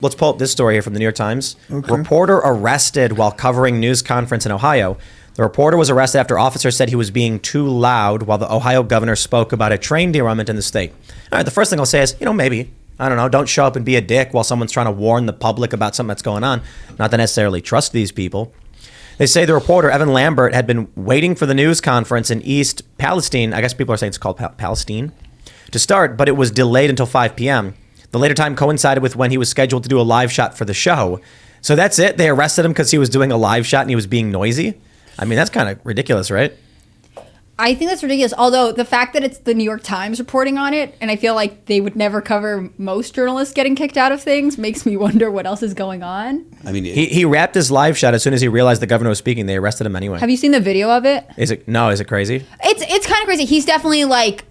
Let's pull up this story here from the New York Times. Okay. Reporter arrested while covering news conference in Ohio. The reporter was arrested after officers said he was being too loud while the Ohio governor spoke about a train derailment in the state. All right, the first thing I'll say is, maybe. I don't know, don't show up and be a dick while someone's trying to warn the public about something that's going on. Not to necessarily trust these people. They say the reporter, Evan Lambert, had been waiting for the news conference in East Palestine. I guess people are saying it's called Palestine to start, but it was delayed until 5 p.m. The later time coincided with when he was scheduled to do a live shot for the show. So that's it. They arrested him because he was doing a live shot and he was being noisy. I mean, that's kind of ridiculous, right? I think that's ridiculous. Although the fact that it's the New York Times reporting on it, and I feel like they would never cover most journalists getting kicked out of things, makes me wonder what else is going on. I mean, he wrapped his live shot as soon as he realized the governor was speaking. They arrested him anyway. Have you seen the video of it? Is it crazy? It's kind of crazy. He's definitely like,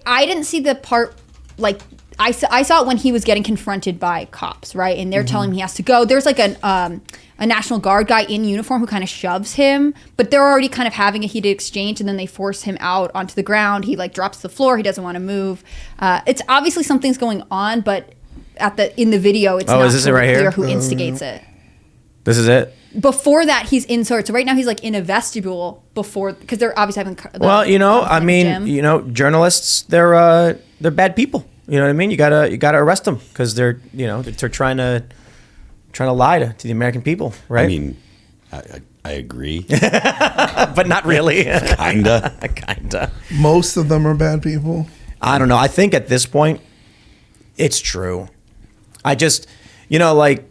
I didn't see the part like. I saw it when he was getting confronted by cops, right? And they're telling him he has to go. There's like a National Guard guy in uniform who kind of shoves him, but they're already kind of having a heated exchange, and then they force him out onto the ground. He like drops to the floor. He doesn't want to move. It's obviously something's going on, but in the video, it's not is this it right clear here? who instigates it. This is it? Before that, he's inside. So right now, he's like in a vestibule because they're obviously having. Journalists, they're bad people. You know what I mean? You gotta arrest them because they're trying to lie to the American people, right? I mean, I agree, but not really. Kinda. Most of them are bad people. I don't know. I think at this point, it's true. I just, like,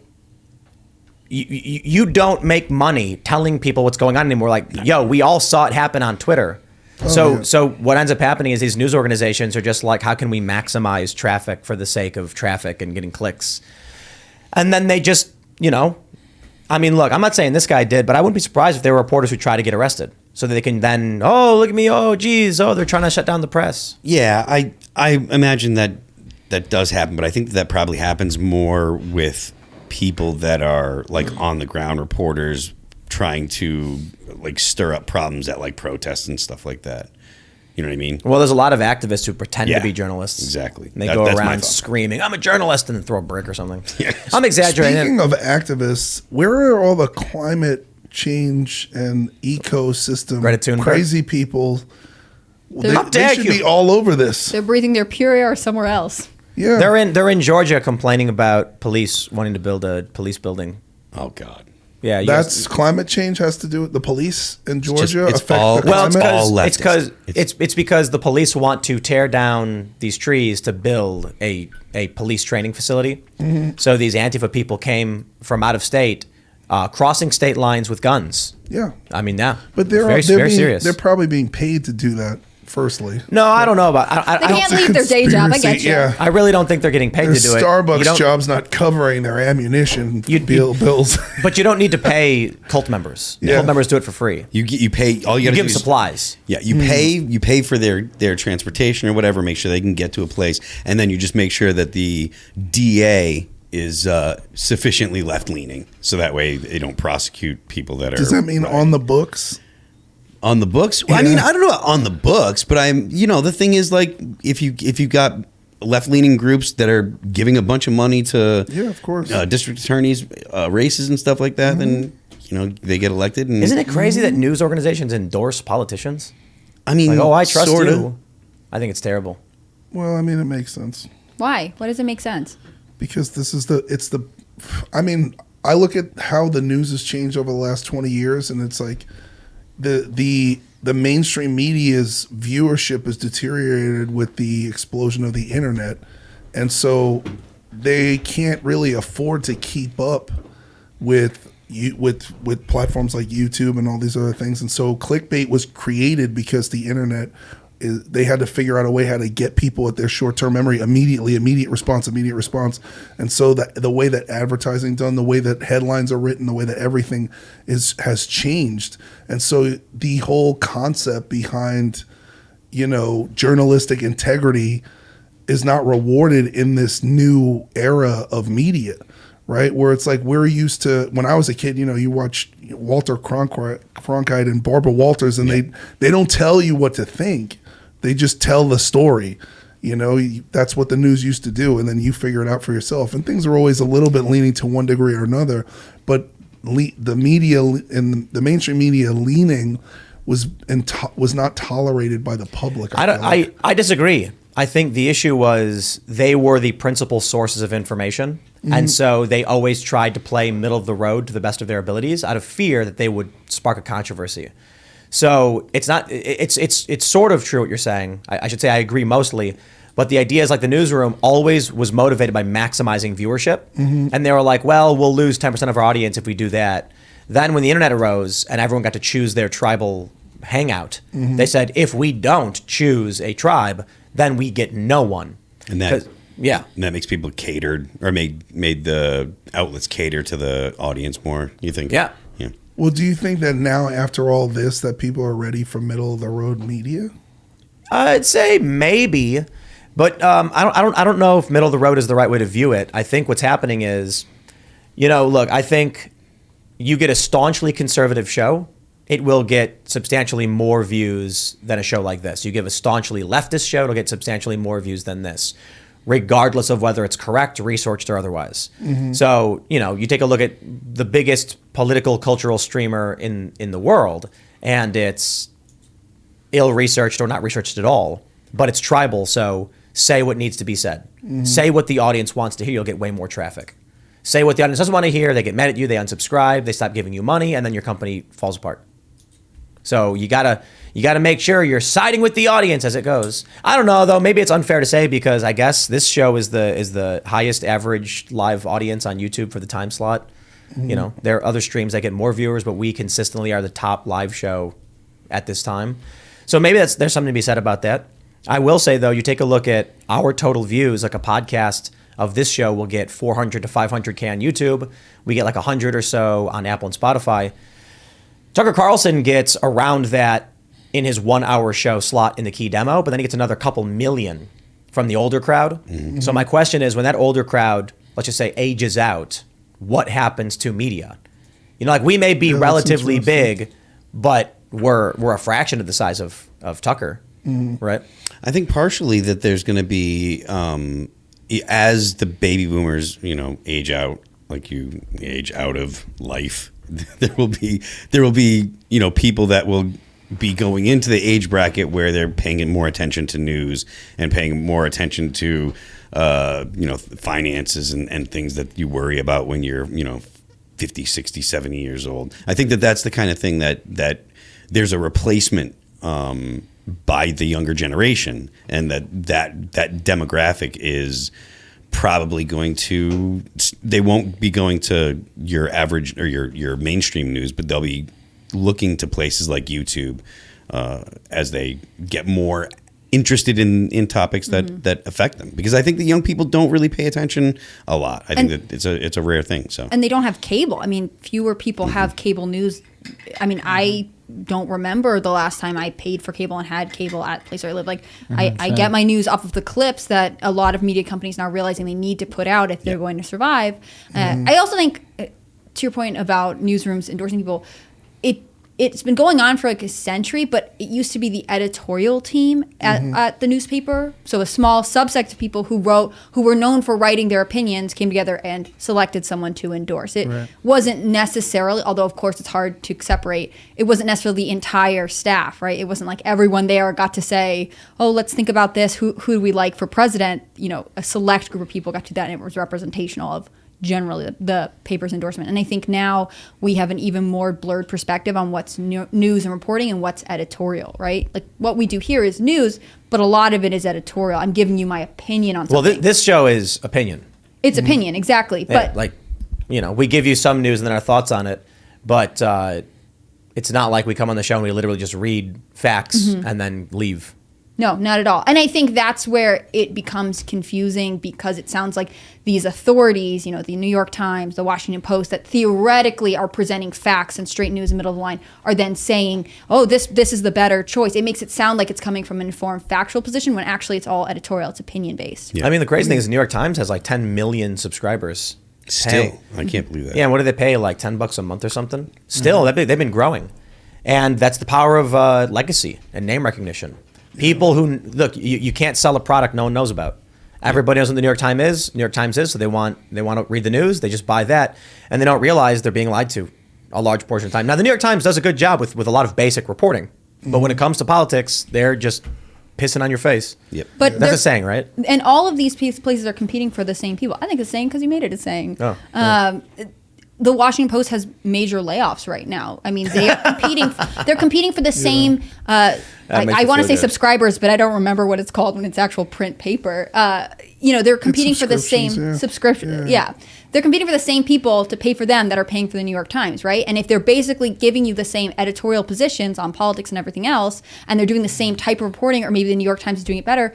you don't make money telling people what's going on anymore. Like, we all saw it happen on Twitter. So what ends up happening is these news organizations are just like, how can we maximize traffic for the sake of traffic and getting clicks? And then they just, I mean, look, I'm not saying this guy did, but I wouldn't be surprised if there were reporters who try to get arrested so that they can then, look at me, they're trying to shut down the press. Yeah, I imagine that does happen, but I think that probably happens more with people that are like on the ground reporters trying to like stir up problems at like protests and stuff like that. You know what I mean? Well, there's a lot of activists who pretend to be journalists. Exactly. And they go around screaming, I'm a journalist, and then throw a brick or something. Yeah. I'm exaggerating. Speaking of activists, where are all the climate change and ecosystem crazy people? They should be all over this. They're breathing their pure air somewhere else. Yeah. They're in Georgia complaining about police wanting to build a police building. Oh, God. Yeah, that's climate change has to do with the police in Georgia. It's because the police want to tear down these trees to build a police training facility. Mm-hmm. So these Antifa people came from out of state, crossing state lines with guns. Yeah, I mean, yeah, but very serious. They're probably being paid to do that. Firstly, no, I don't know about. They can't leave their day job. I get you. Yeah. I really don't think they're getting paid to do it. Starbucks job's not covering their ammunition bills. But you don't need to pay cult members. Yeah. Cult members do it for free. You pay all you got to give them supplies. Yeah, you pay for their transportation or whatever. Make sure they can get to a place, and then you just make sure that the DA is sufficiently left leaning, so that way they don't prosecute people that are. Does that mean on the books? On the books? Well, yeah. I mean, I don't know on the books, but the thing is, like, if you've got left-leaning groups that are giving a bunch of money to of course district attorneys races and stuff like that, then they get elected. And isn't it crazy that news organizations endorse politicians? I mean, like, I trust you. I think it's terrible. Well, I mean, it makes sense. Why? Why does it make sense? Because I mean, I look at how the news has changed over the last 20 years, and it's like the mainstream media's viewership is deteriorated with the explosion of the internet, and so they can't really afford to keep up with platforms like YouTube and all these other things. And so clickbait was created because the internet they had to figure out a way how to get people at their short-term memory immediate response. And so the way that advertising done, the way that headlines are written, the way that everything has changed. And so the whole concept behind, journalistic integrity is not rewarded in this new era of media, right? Where it's like we're used to, when I was a kid, you watch Walter Cronkite and Barbara Walters, and they don't tell you what to think. They just tell the story, That's what the news used to do, and then you figure it out for yourself. And things are always a little bit leaning to one degree or another, but the media and the mainstream media leaning was not tolerated by the public. I disagree. I think the issue was they were the principal sources of information, and so they always tried to play middle of the road to the best of their abilities out of fear that they would spark a controversy. So it's not. It's sort of true what you're saying. I should say I agree mostly, but the idea is like the newsroom always was motivated by maximizing viewership, and they were like, well, we'll lose 10% of our audience if we do that. Then when the internet arose and everyone got to choose their tribal hangout, they said, if we don't choose a tribe, then we get no one. And that makes people catered or made the outlets cater to the audience more, you think? Yeah. Well, do you think that now, after all this, that people are ready for middle-of-the-road media? I'd say maybe, but I don't know if middle of the road is the right way to view it. I think what's happening is, look, I think you get a staunchly conservative show, it will get substantially more views than a show like this. You give a staunchly leftist show, it'll get substantially more views than this, regardless of whether it's correct, researched, or otherwise. So, you take a look at the biggest political cultural streamer in the world, and it's ill-researched or not researched at all, but it's tribal, so say what needs to be said. Say what the audience wants to hear, you'll get way more traffic. Say what the audience doesn't want to hear, they get mad at you, they unsubscribe, they stop giving you money, and then your company falls apart. So you gotta make sure you're siding with the audience as it goes. I don't know though. Maybe it's unfair to say because I guess this show is the highest average live audience on YouTube for the time slot. There are other streams that get more viewers, but we consistently are the top live show at this time. So maybe there's something to be said about that. I will say though, you take a look at our total views, like a podcast of this show will get 400 to 500K on YouTube. We get like 100 or so on Apple and Spotify. Tucker Carlson gets around that in his 1 hour show slot in the key demo, but then he gets another couple million from the older crowd. So my question is, when that older crowd, let's just say, ages out, what happens to media? We may be relatively big, but we're a fraction of the size of Tucker, right? I think partially that there's going to be, as the baby boomers, age out, like you age out of life, there will be people that will be going into the age bracket where they're paying more attention to news and paying more attention to finances and things that you worry about when you're 50, 60, 70 years old. I think that's the kind of thing that there's a replacement by the younger generation, and that demographic is probably they won't be going to your average or your mainstream news, but they'll be looking to places like YouTube as they get more interested in topics that affect them. Because I think the young people don't really pay attention a lot. I think that it's a rare thing. So, and they don't have cable. I mean, fewer people have cable news. I mean, I don't remember the last time I paid for cable and had cable at the place where I live. I get my news off of the clips that a lot of media companies now realizing they need to put out if they're going to survive. I also think, to your point about newsrooms endorsing people, it's been going on for like a century, but it used to be the editorial team at the newspaper. So a small subsect of people who were known for writing their opinions came together and selected someone to endorse. It wasn't necessarily, although of course it's hard to separate, it wasn't necessarily the entire staff, right? It wasn't like everyone there got to say, oh, let's think about this. Who do we like for president? A select group of people got to do that, and it was representational of generally the paper's endorsement. And I think now we have an even more blurred perspective on what's news and reporting and what's editorial, right? Like what we do here is news, but a lot of it is editorial. I'm giving you my opinion on something. Well, this show is opinion. It's opinion, exactly. Yeah, but we give you some news and then our thoughts on it, but it's not like we come on the show and we literally just read facts and then leave. No, not at all. And I think that's where it becomes confusing because it sounds like these authorities, the New York Times, the Washington Post, that theoretically are presenting facts and straight news in the middle of the line, are then saying, oh, this is the better choice. It makes it sound like it's coming from an informed factual position when actually it's all editorial. It's opinion-based. Yeah. I mean, the crazy thing is the New York Times has like 10 million subscribers. Still, I can't believe that. Yeah, and what do they pay, like $10 a month or something? Still, they've been growing. And that's the power of legacy and name recognition. People who look, you can't sell a product no one knows about. Everybody knows what the New York Times is. New York Times is, so they want to read the news. They just buy that, and they don't realize they're being lied to a large portion of the time. Now, the New York Times does a good job with a lot of basic reporting, but when it comes to politics, they're just pissing on your face. Yep. But That's a saying, right? And all of these places are competing for the same people. I think it's a saying because you made it a saying. Oh, yeah. The Washington Post has major layoffs right now. I mean, they are competing. They're competing for the same. I makes want to you feel say good. subscribers, but I don't remember what it's called when it's actual print paper. They're competing for the same subscriptions, subscription. Yeah, they're competing for the same people to pay for them that are paying for the New York Times, right? And if they're basically giving you the same editorial positions on politics and everything else, and they're doing the same type of reporting, or maybe the New York Times is doing it better,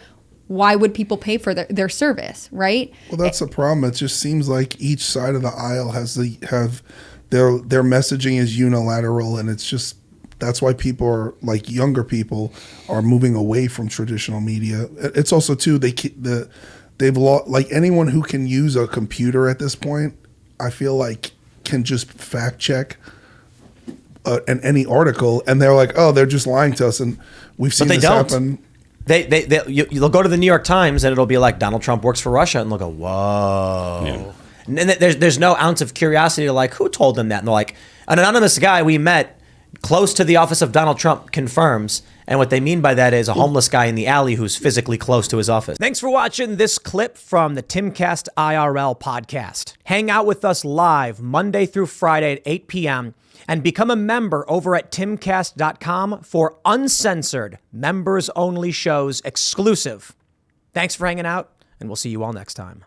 why would people pay for their service, right? Well, that's the problem. It just seems like each side of the aisle have their messaging is unilateral, and it's just that's why people are like younger people are moving away from traditional media. It's also too they've lost, like anyone who can use a computer at this point, I feel like can just fact check any article, and they're like, oh, they're just lying to us, and we've seen this happen. You'll go to the New York Times and it'll be like Donald Trump works for Russia, and they'll go, whoa. Yeah. And there's no ounce of curiosity to like, who told them that? And they're like, an anonymous guy we met close to the office of Donald Trump confirms. And what they mean by that is a homeless guy in the alley who's physically close to his office. Thanks for watching this clip from the Timcast IRL podcast. Hang out with us live Monday through Friday at 8 p.m. and become a member over at timcast.com for uncensored, members-only shows exclusive. Thanks for hanging out, and we'll see you all next time.